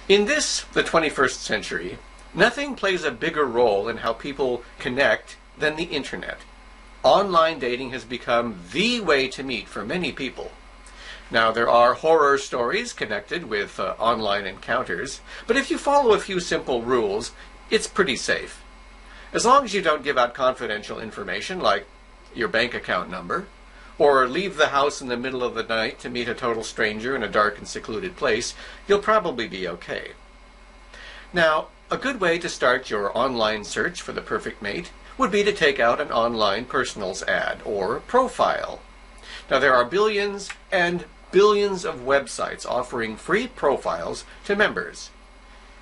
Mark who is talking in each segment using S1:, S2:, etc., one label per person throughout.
S1: In this, the 21st century, nothing plays a bigger role in how people connect than the internet. Online dating has become the way to meet for many people. Now, there are horror stories connected with online encounters, but if you follow a few simple rules, it's pretty safe. As long as you don't give out confidential information like your bank account number, or leave the house in the middle of the night to meet a total stranger in a dark and secluded place, you'll probably be okay. Now, a good way to start your online search for the perfect mate would be to take out an online personals ad, or profile. Now, there are billions and billions of websites offering free profiles to members.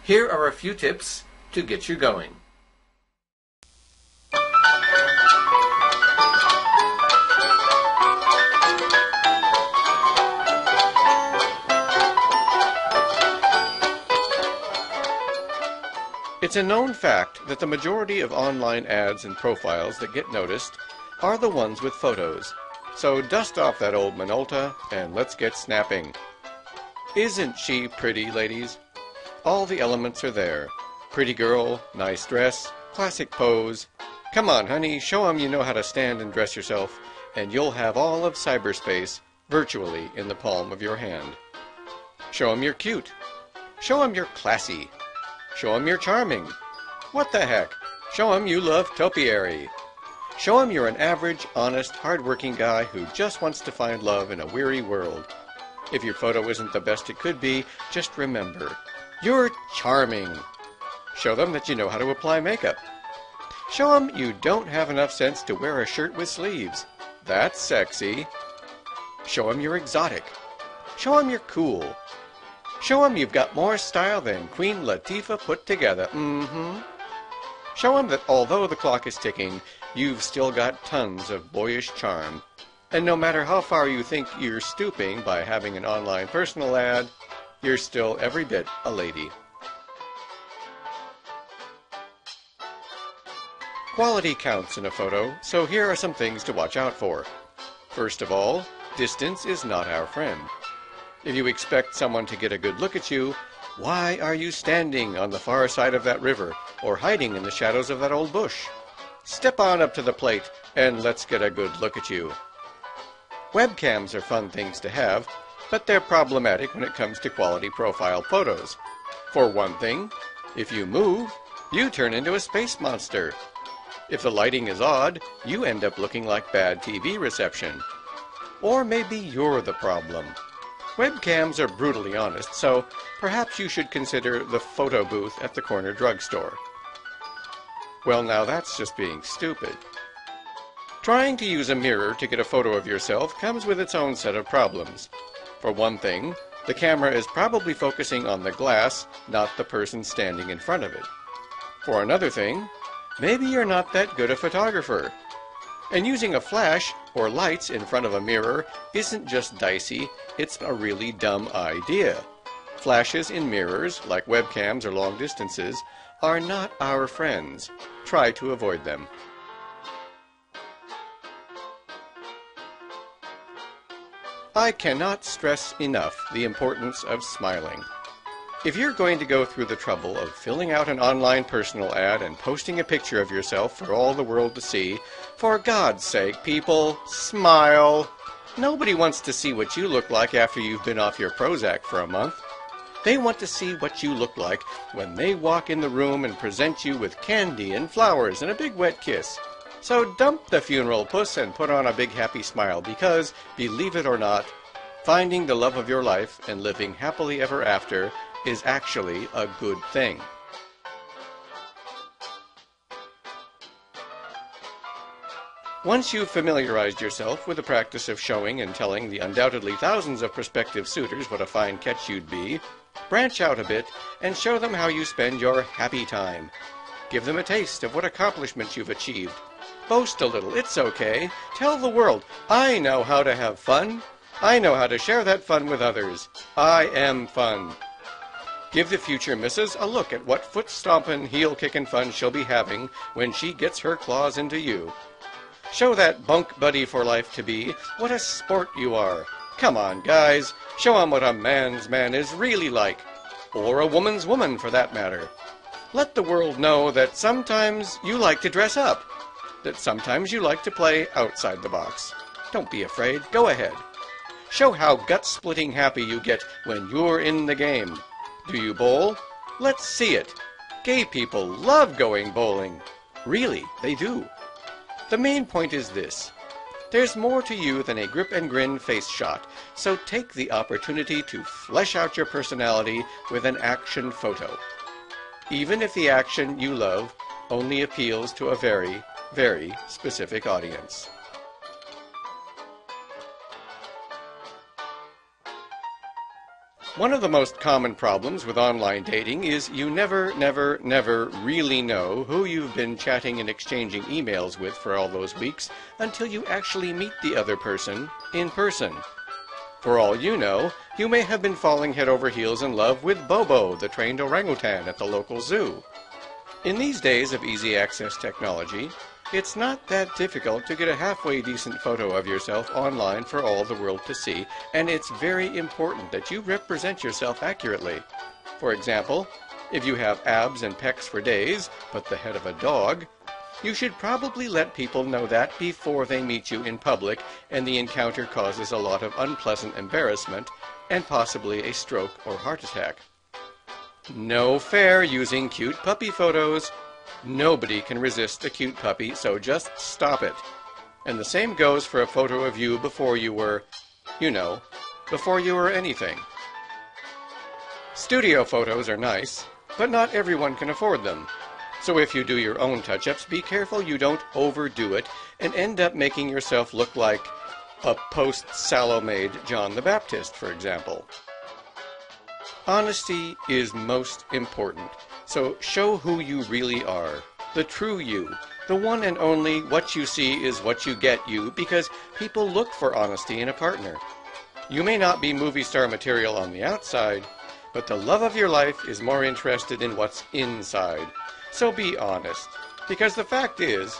S1: Here are a few tips to get you going. It's a known fact that the majority of online ads and profiles that get noticed are the ones with photos. So dust off that old Minolta and let's get snapping. Isn't she pretty, ladies? All the elements are there. Pretty girl, nice dress, classic pose. Come on, honey, show 'em you know how to stand and dress yourself, and you'll have all of cyberspace virtually in the palm of your hand. Show 'em you're cute. Show 'em you're classy. Show 'em you're charming. What the heck? Show 'em you love topiary. Show 'em you're an average, honest, hard-working guy who just wants to find love in a weary world. If your photo isn't the best it could be, just remember, you're charming. Show them that you know how to apply makeup. Show 'em you don't have enough sense to wear a shirt with sleeves. That's sexy. Show 'em you're exotic. Show 'em you're cool. Show 'em you've got more style than Queen Latifah put together. Show 'em that although the clock is ticking, you've still got tons of boyish charm. And no matter how far you think you're stooping by having an online personal ad, you're still every bit a lady. Quality counts in a photo, so here are some things to watch out for. First of all, distance is not our friend. If you expect someone to get a good look at you, why are you standing on the far side of that river or hiding in the shadows of that old bush? Step on up to the plate and let's get a good look at you. Webcams are fun things to have, but they're problematic when it comes to quality profile photos. For one thing, if you move, you turn into a space monster. If the lighting is odd, you end up looking like bad TV reception. Or maybe you're the problem. Webcams are brutally honest, so perhaps you should consider the photo booth at the corner drugstore. Well, now that's just being stupid. Trying to use a mirror to get a photo of yourself comes with its own set of problems. For one thing, the camera is probably focusing on the glass, not the person standing in front of it. For another thing, maybe you're not that good a photographer. And using a flash or lights in front of a mirror isn't just dicey, it's a really dumb idea. Flashes in mirrors, like webcams or long distances, are not our friends. Try to avoid them. I cannot stress enough the importance of smiling. If you're going to go through the trouble of filling out an online personal ad and posting a picture of yourself for all the world to see, for God's sake, people, smile. Nobody wants to see what you look like after you've been off your Prozac for a month. They want to see what you look like when they walk in the room and present you with candy and flowers and a big wet kiss. So dump the funeral puss and put on a big happy smile because, believe it or not, finding the love of your life and living happily ever after is actually a good thing. Once you've familiarized yourself with the practice of showing and telling the undoubtedly thousands of prospective suitors what a fine catch you'd be, branch out a bit and show them how you spend your happy time. Give them a taste of what accomplishments you've achieved. Boast a little, it's okay. Tell the world, I know how to have fun. I know how to share that fun with others. I am fun. Give the future missus a look at what foot-stompin', heel-kickin' fun she'll be having when she gets her claws into you. Show that bunk buddy for life to be what a sport you are. Come on, guys. Show 'em what a man's man is really like. or a woman's woman for that matter. Let the world know that sometimes you like to dress up, that sometimes you like to play outside the box. Don't be afraid, go ahead. Show how gut-splitting happy you get when you're in the game. Do you bowl? Let's see it. Gay people love going bowling. Really, they do. The main point is this. There's more to you than a grip and grin face shot, so take the opportunity to flesh out your personality with an action photo. Even if the action you love only appeals to a very, very specific audience. One of the most common problems with online dating is you never really know who you've been chatting and exchanging emails with for all those weeks until you actually meet the other person in person. For all you know, you may have been falling head over heels in love with Bobo, the trained orangutan at the local zoo. In these days of easy access technology, it's not that difficult to get a halfway decent photo of yourself online for all the world to see, and it's very important that you represent yourself accurately. For example, if you have abs and pecs for days, but the head of a dog, you should probably let people know that before they meet you in public and the encounter causes a lot of unpleasant embarrassment and possibly a stroke or heart attack. No fair using cute puppy photos. Nobody can resist a cute puppy, so just stop it. And the same goes for a photo of you before you were, before you were anything. Studio photos are nice, but not everyone can afford them. So if you do your own touch-ups, be careful you don't overdo it and end up making yourself look like a post-Salome John the Baptist, for example. Honesty is most important. So show who you really are, the true you, the one and only what you see is what you get you, because people look for honesty in a partner. You may not be movie star material on the outside, but the love of your life is more interested in what's inside. So be honest, because the fact is,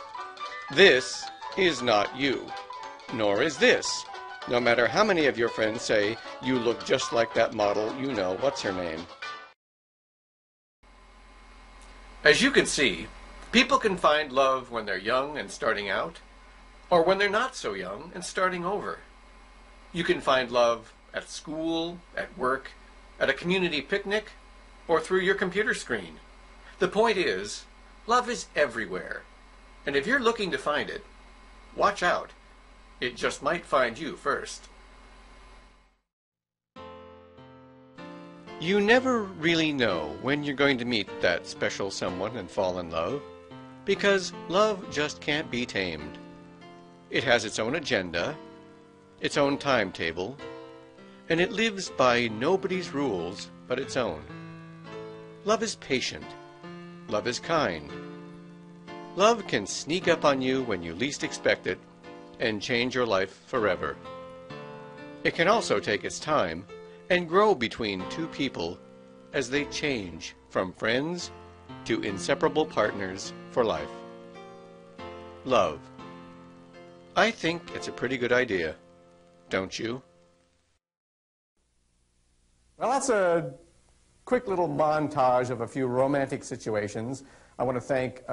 S1: this is not you, nor is this. No matter how many of your friends say, you look just like that model, what's her name? As you can see, people can find love when they're young and starting out, or when they're not so young and starting over. You can find love at school, at work, at a community picnic, or through your computer screen. The point is, love is everywhere. And if you're looking to find it, watch out. It just might find you first. You never really know when you're going to meet that special someone and fall in love, because love just can't be tamed. It has its own agenda, its own timetable, and it lives by nobody's rules but its own. Love is patient. Love is kind. Love can sneak up on you when you least expect it and change your life forever. It can also take its time and grow between two people as they change from friends to inseparable partners for life. Love. I think it's a pretty good idea, don't you?
S2: Well, that's a quick little montage of a few romantic situations. I want to thank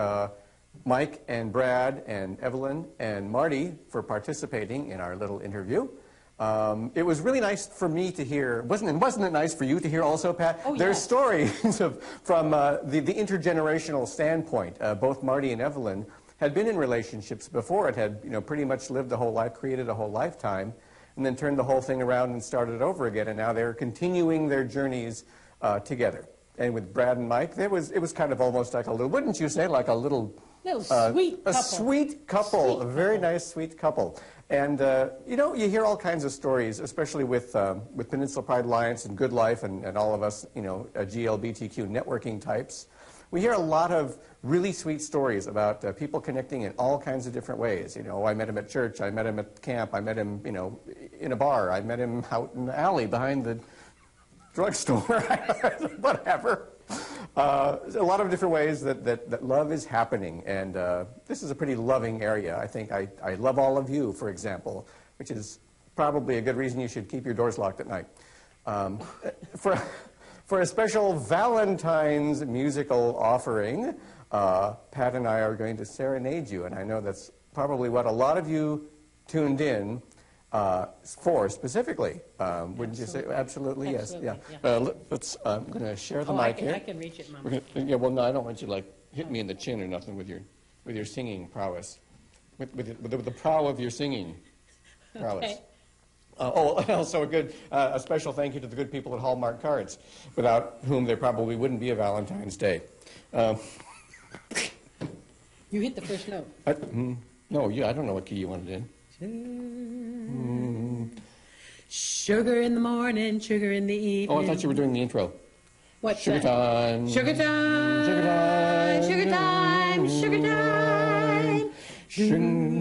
S2: Mike and Brad and Evelyn and Marty for participating in our little interview. It was really nice for me to hear, wasn't it nice for you to hear also, Pat?
S3: Oh,
S2: There's
S3: yes.
S2: stories from the intergenerational standpoint. Both Marty and Evelyn had been in relationships before. It had pretty much lived a whole life, created a whole lifetime, and then turned the whole thing around and started over again. And now they're continuing their journeys together. And with Brad and Mike, it was kind of almost like a little, wouldn't you say, like a little
S3: sweet couple.
S2: A sweet couple, a very nice sweet couple. And, you hear all kinds of stories, especially with Peninsula Pride Alliance and Good Life and all of us, GLBTQ networking types. We hear a lot of really sweet stories about people connecting in all kinds of different ways. I met him at church, I met him at camp, I met him, in a bar, I met him out in the alley behind the drugstore, whatever. There's a lot of different ways that love is happening, and this is a pretty loving area. I think I love all of you, for example, which is probably a good reason you should keep your doors locked at night. For For a special Valentine's musical offering, Pat and I are going to serenade you, and I know that's probably what a lot of you tuned in for specifically. Wouldn't you say? Absolutely, yes.
S3: Absolutely,
S2: Yeah. I'm going to share the mic here.
S3: I can reach it, Mom.
S2: Yeah, well, no, I don't want you to like hit me in the chin or nothing with your singing prowess, with the prow of your singing prowess.
S3: Okay.
S2: Also a special thank you to the good people at Hallmark Cards, without whom there probably wouldn't be a Valentine's Day.
S3: You hit the first note.
S2: No, I don't know what key you wanted in.
S3: Sugar in the morning, sugar in the evening.
S2: Oh, I thought you were doing the intro.
S3: What's
S2: Sugar
S3: that?
S2: time.
S3: Sugar time.
S2: Sugar time.
S3: Sugar time. Sugar time.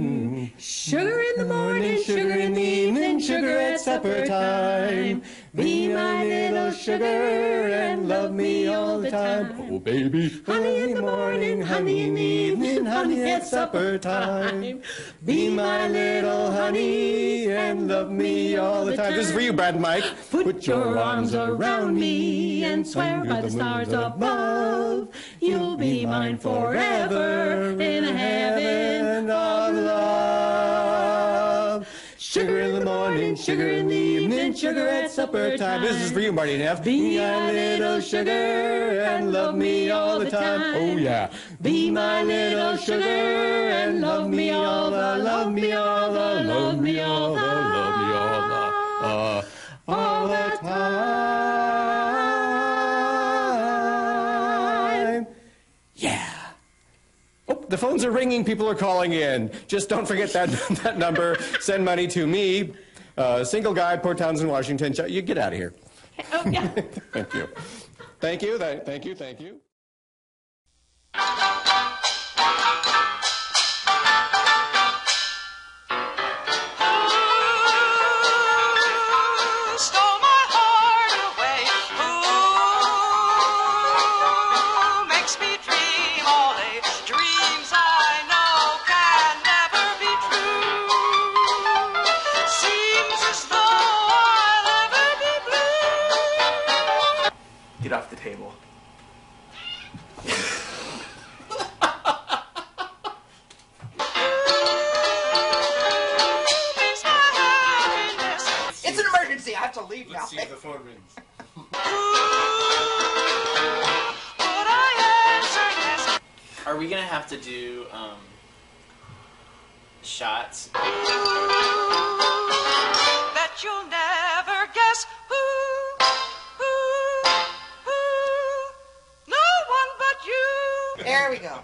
S3: Sugar in the morning, sugar in the evening, sugar at supper time. Be my little sugar and love me all the time.
S2: Oh, baby.
S3: Honey in the morning, honey in the evening, honey at supper time. Be my little honey and love me all the time.
S2: This is for you, Brad and Mike.
S3: Put your arms around me and swear by the stars above, you'll be mine forever in a heaven of love. Sugar in the morning, sugar in the evening, sugar at supper time.
S2: This is for you, Marty and F.
S3: Be my little sugar and love me all the time.
S2: Oh, yeah.
S3: Be my little sugar and love me all the, love me all the, love me all the, love me all the time.
S2: Yeah. Oh, the phones are ringing. People are calling in. Just don't forget that number. Send money to me, single guy, Port Townsend, Washington. You get out of here.
S3: Oh, yeah.
S2: Thank you. Thank you. Thank you. Thank you.
S4: Stole my heart away. Who makes me dream all day? Dreams I know can never be true. Seems as though I'll ever be blue.
S5: Get off the table.
S4: Makes my happiness.
S5: It's an emergency. I have to leave now.
S2: Let's see if the phone rings.
S4: Would I answer yes?
S6: Are we gonna have to do shots?
S4: That you'll never guess who, no one but you.
S5: There we go.